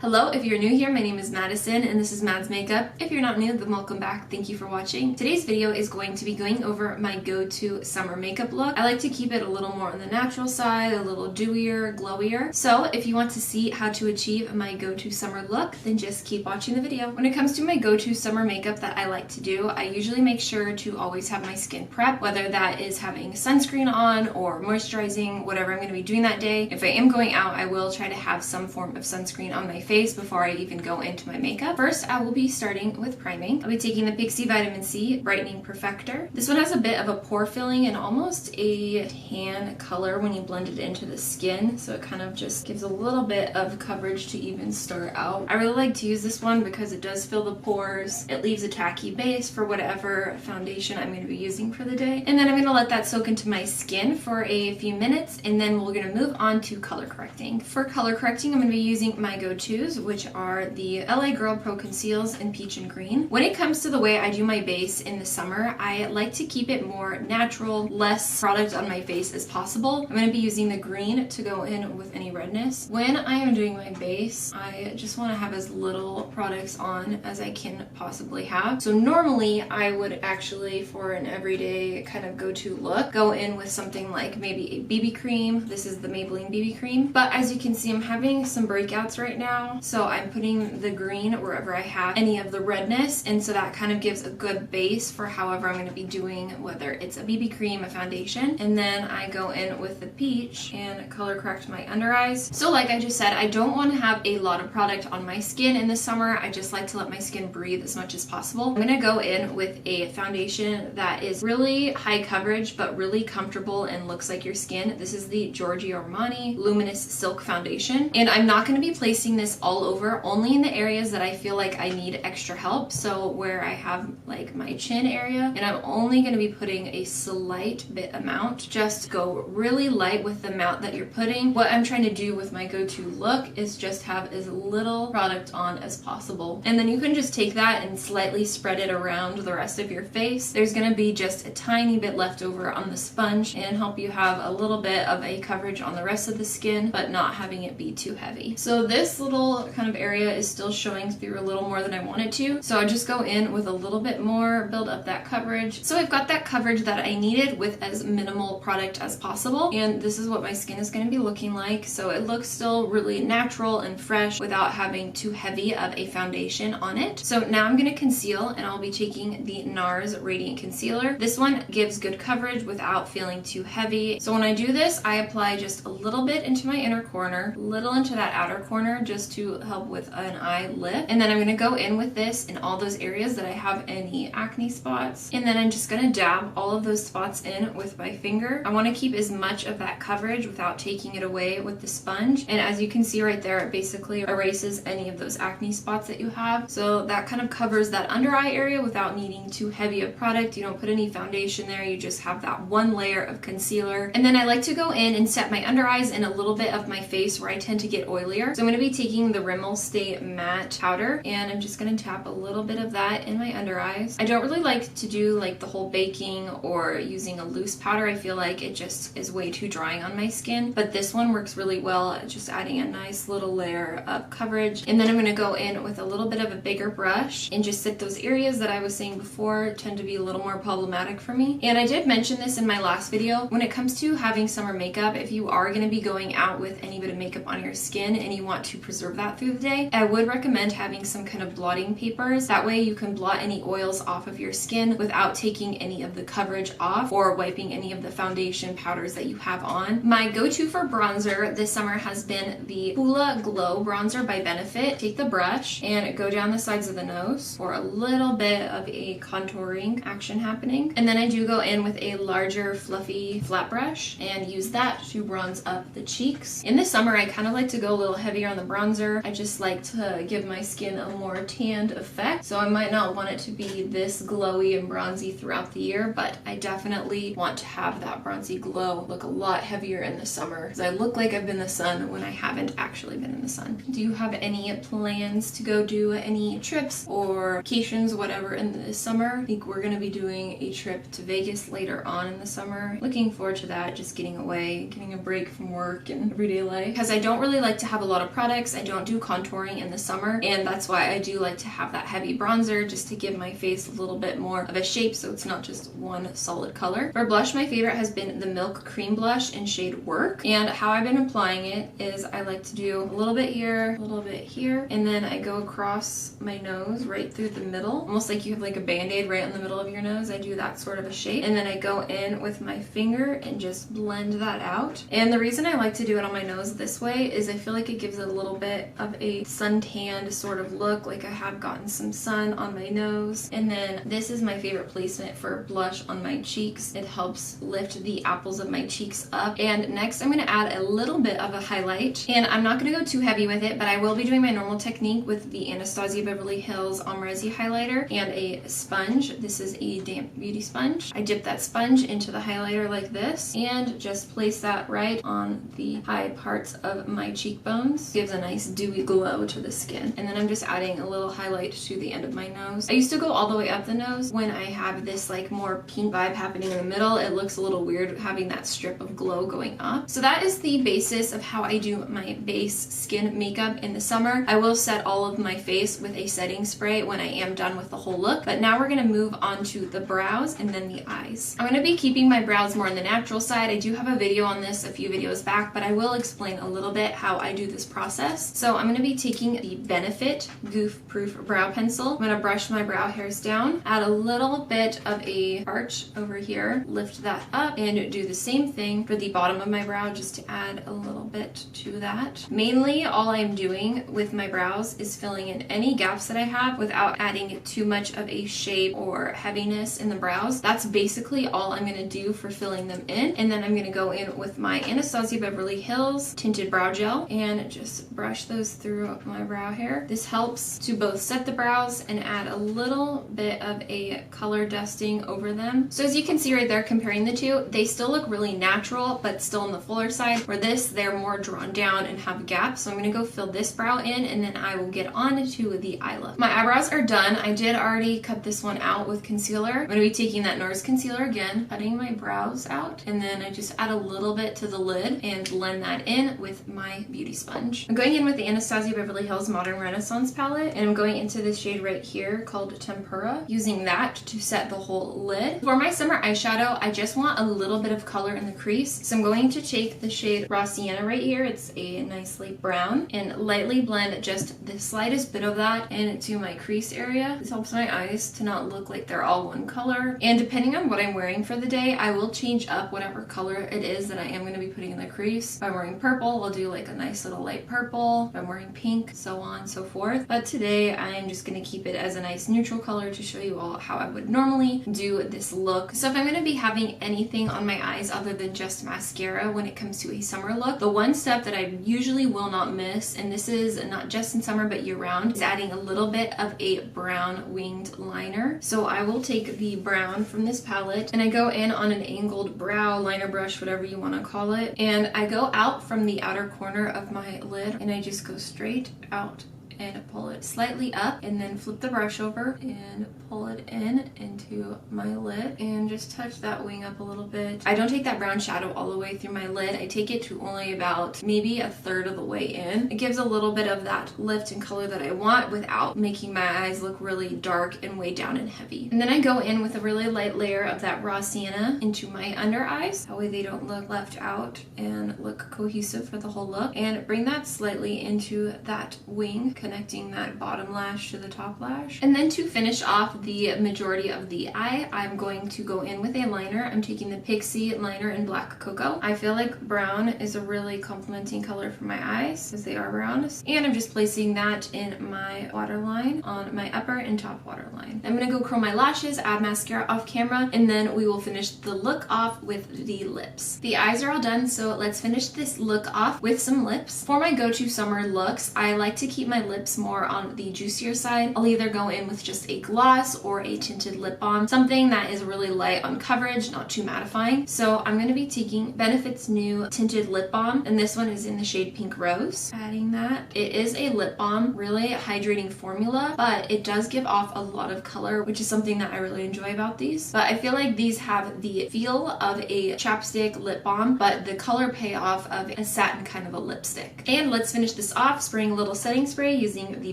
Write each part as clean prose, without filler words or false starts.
Hello, if you're new here, my name is Madison and this is Mads Makeup. If you're not new, then welcome back. Thank you for watching. Today's video is going to be going over my go-to summer makeup look. I like to keep it a little more on the natural side, a little dewier, glowier. So if you want to see how to achieve my go-to summer look, then just keep watching the video. When it comes to my go-to summer makeup that I like to do, I usually make sure to always have my skin prep, whether that is having sunscreen on or moisturizing, whatever I'm going to be doing that day. If I am going out, I will try to have some form of sunscreen on my face before I even go into my makeup. First, I will be starting with priming. I'll be taking the Pixi Vitamin C Brightening Perfector. This one has a bit of a pore filling and almost a tan color when you blend it into the skin, so it kind of just gives a little bit of coverage to even start out. I really like to use this one because it does fill the pores. It leaves a tacky base for whatever foundation I'm going to be using for the day. And then I'm going to let that soak into my skin for a few minutes, and then we're going to move on to color correcting. For color correcting, I'm going to be using my go-tos, which are the LA Girl Pro Conceals in Peach and Green. When it comes to the way I do my base in the summer, I like to keep it more natural, less product on my face as possible. I'm going to be using the green to go in with any redness. When I am doing my base, I just want to have as little products on as I can possibly have. So normally I would actually, for an everyday kind of go-to look, go in with something like maybe a BB cream. This is the Maybelline BB cream. But as you can see, I'm having some breakouts right now. So I'm putting the green wherever I have any of the redness, and so that kind of gives a good base for however I'm going to be doing, whether it's a BB cream, a foundation. And then I go in with the peach and color correct my under eyes. So like I just said, I don't want to have a lot of product on my skin in the summer. I just like to let my skin breathe as much as possible. I'm going to go in with a foundation that is really high coverage but really comfortable and looks like your skin. This is the Giorgio Armani Luminous Silk Foundation, and I'm not going to be placing this all over, only in the areas that I feel like I need extra help. So where I have like my chin area, and I'm only going to be putting a slight bit amount. Just go really light with the amount that you're putting. What I'm trying to do with my go-to look is just have as little product on as possible. And then you can just take that and slightly spread it around the rest of your face. There's going to be just a tiny bit left over on the sponge and help you have a little bit of a coverage on the rest of the skin, but not having it be too heavy. So this little kind of area is still showing through a little more than I wanted to. So I just go in with a little bit more, build up that coverage. So I've got that coverage that I needed with as minimal product as possible. And this is what my skin is going to be looking like. So it looks still really natural and fresh without having too heavy of a foundation on it. So now I'm going to conceal, and I'll be taking the Nars Radiant Concealer. This one gives good coverage without feeling too heavy. So when I do this, I apply just a little bit into my inner corner, a little into that outer corner just to help with an eye lift. And then I'm going to go in with this in all those areas that I have any acne spots. And then I'm just going to dab all of those spots in with my finger. I want to keep as much of that coverage without taking it away with the sponge. And as you can see right there, it basically erases any of those acne spots that you have. So that kind of covers that under eye area without needing too heavy of product. You don't put any foundation there. You just have that one layer of concealer. And then I like to go in and set my under eyes and a little bit of my face where I tend to get oilier. So I'm going to be taking the Rimmel Stay Matte powder, and I'm just going to tap a little bit of that in my under eyes. I don't really like to do like the whole baking or using a loose powder. I feel like it just is way too drying on my skin, but this one works really well at just adding a nice little layer of coverage. And then I'm going to go in with a little bit of a bigger brush and just set those areas that I was saying before tend to be a little more problematic for me. And I did mention this in my last video. When it comes to having summer makeup, if you are going to be going out with any bit of makeup on your skin and you want to preserve that through the day, I would recommend having some kind of blotting papers. That way you can blot any oils off of your skin without taking any of the coverage off or wiping any of the foundation powders that you have on. My go-to for bronzer this summer has been the Hoola Glow Bronzer by Benefit. Take the brush and go down the sides of the nose for a little bit of a contouring action happening. And then I do go in with a larger fluffy flat brush and use that to bronze up the cheeks. In the summer, I kind of like to go a little heavier on the bronzer. I just like to give my skin a more tanned effect. So I might not want it to be this glowy and bronzy throughout the year, but I definitely want to have that bronzy glow look a lot heavier in the summer because I look like I've been in the sun when I haven't actually been in the sun. Do you have any plans to go do any trips or vacations, whatever, in the summer? I think we're going to be doing a trip to Vegas later on in the summer. Looking forward to that, just getting away, getting a break from work and everyday life. Because I don't really like to have a lot of products. I don't do contouring in the summer, and that's why I do like to have that heavy bronzer just to give my face a little bit more of a shape so it's not just one solid color. For blush, my favorite has been the Milk Cream Blush in shade Work, and how I've been applying it is I like to do a little bit here, a little bit here, and then I go across my nose right through the middle, almost like you have like a band-aid right in the middle of your nose. I do that sort of a shape, and then I go in with my finger and just blend that out. And the reason I like to do it on my nose this way is I feel like it gives it a little bit of a suntanned sort of look, like I have gotten some sun on my nose. And then this is my favorite placement for blush on my cheeks. It helps lift the apples of my cheeks up. And next I'm going to add a little bit of a highlight, and I'm not going to go too heavy with it, but I will be doing my normal technique with the Anastasia Beverly Hills Amrezy highlighter and a sponge. This is a damp beauty sponge. I dip that sponge into the highlighter like this and just place that right on the high parts of my cheekbones. Gives a nice dewy glow to the skin. And then I'm just adding a little highlight to the end of my nose. I used to go all the way up the nose. When I have this like more pink vibe happening in the middle, it looks a little weird having that strip of glow going up. So that is the basis of how I do my base skin makeup in the summer. I will set all of my face with a setting spray when I am done with the whole look, but now we're going to move on to the brows and then the eyes. I'm going to be keeping my brows more on the natural side. I do have a video on this a few videos back, but I will explain a little bit how I do this process. So I'm going to be taking the Benefit Goof Proof Brow Pencil. I'm going to brush my brow hairs down, add a little bit of a arch over here, lift that up, and do the same thing for the bottom of my brow just to add a little bit to that. Mainly all I'm doing with my brows is filling in any gaps that I have without adding too much of a shape or heaviness in the brows. That's basically all I'm going to do for filling them in. And then I'm going to go in with my Anastasia Beverly Hills Tinted Brow Gel and just brush those through my brow hair. This helps to both set the brows and add a little bit of a color dusting over them. So as you can see right there, comparing the two, they still look really natural, but still on the fuller side. Where this, they're more drawn down and have gaps. So I'm going to go fill this brow in, and then I will get on to the eye look. My eyebrows are done. I did already cut this one out with concealer. I'm going to be taking that Nars concealer again, cutting my brows out, and then I just add a little bit to the lid and blend that in with my beauty sponge. I'm going in with the Anastasia Beverly Hills Modern Renaissance palette, and I'm going into this shade right here called Tempura, using that to set the whole lid. For my summer eyeshadow, I just want a little bit of color in the crease, so I'm going to take the shade Raw Sienna right here. It's a nice light brown, and lightly blend just the slightest bit of that into my crease area. This helps my eyes to not look like they're all one color. And depending on what I'm wearing for the day, I will change up whatever color it is that I am going to be putting in the crease. If I'm wearing purple, I'll do like a nice little light purple. If I'm wearing pink, so on and so forth. But today I am just going to keep it as a nice neutral color to show you all how I would normally do this look. So if I'm going to be having anything on my eyes other than just mascara when it comes to a summer look, the one step that I usually will not miss, and this is not just in summer but year round, is adding a little bit of a brown winged liner. So I will take the brown from this palette and I go in on an angled brow liner brush, whatever you want to call it, and I go out from the outer corner of my lid and I just go straight out and pull it slightly up, and then flip the brush over and pull it in into my lid and just touch that wing up a little bit. I don't take that brown shadow all the way through my lid. I take it to only about maybe a third of the way in. It gives a little bit of that lift and color that I want without making my eyes look really dark and way down and heavy. And then I go in with a really light layer of that Raw Sienna into my under eyes. That way they don't look left out and look cohesive for the whole look. And bring that slightly into that wing, connecting that bottom lash to the top lash. And then to finish off the majority of the eye, I'm going to go in with a liner. I'm taking the Pixi liner in Black Cocoa. I feel like brown is a really complementing color for my eyes because they are brown. And I'm just placing that in my waterline on my upper and top waterline. I'm going to go curl my lashes, add mascara off camera, and then we will finish the look off with the lips. The eyes are all done, so let's finish this look off with some lips. For my go-to summer looks, I like to keep my lips lips more on the juicier side, I'll either go in with just a gloss or a tinted lip balm, something that is really light on coverage, not too mattifying. So I'm going to be taking Benefit's new tinted lip balm, and this one is in the shade Pink Rose. Adding that. It is a lip balm, really hydrating formula, but it does give off a lot of color, which is something that I really enjoy about these. But I feel like these have the feel of a chapstick lip balm, but the color payoff of a satin kind of a lipstick. And let's finish this off spraying a little setting spray using the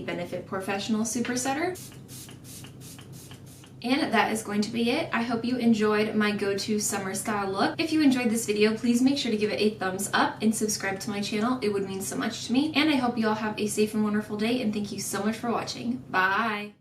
Benefit Porefessional Super Setter. And that is going to be it. I hope you enjoyed my go-to summer style look. If you enjoyed this video, please make sure to give it a thumbs up and subscribe to my channel. It would mean so much to me. And I hope you all have a safe and wonderful day, and thank you so much for watching. Bye!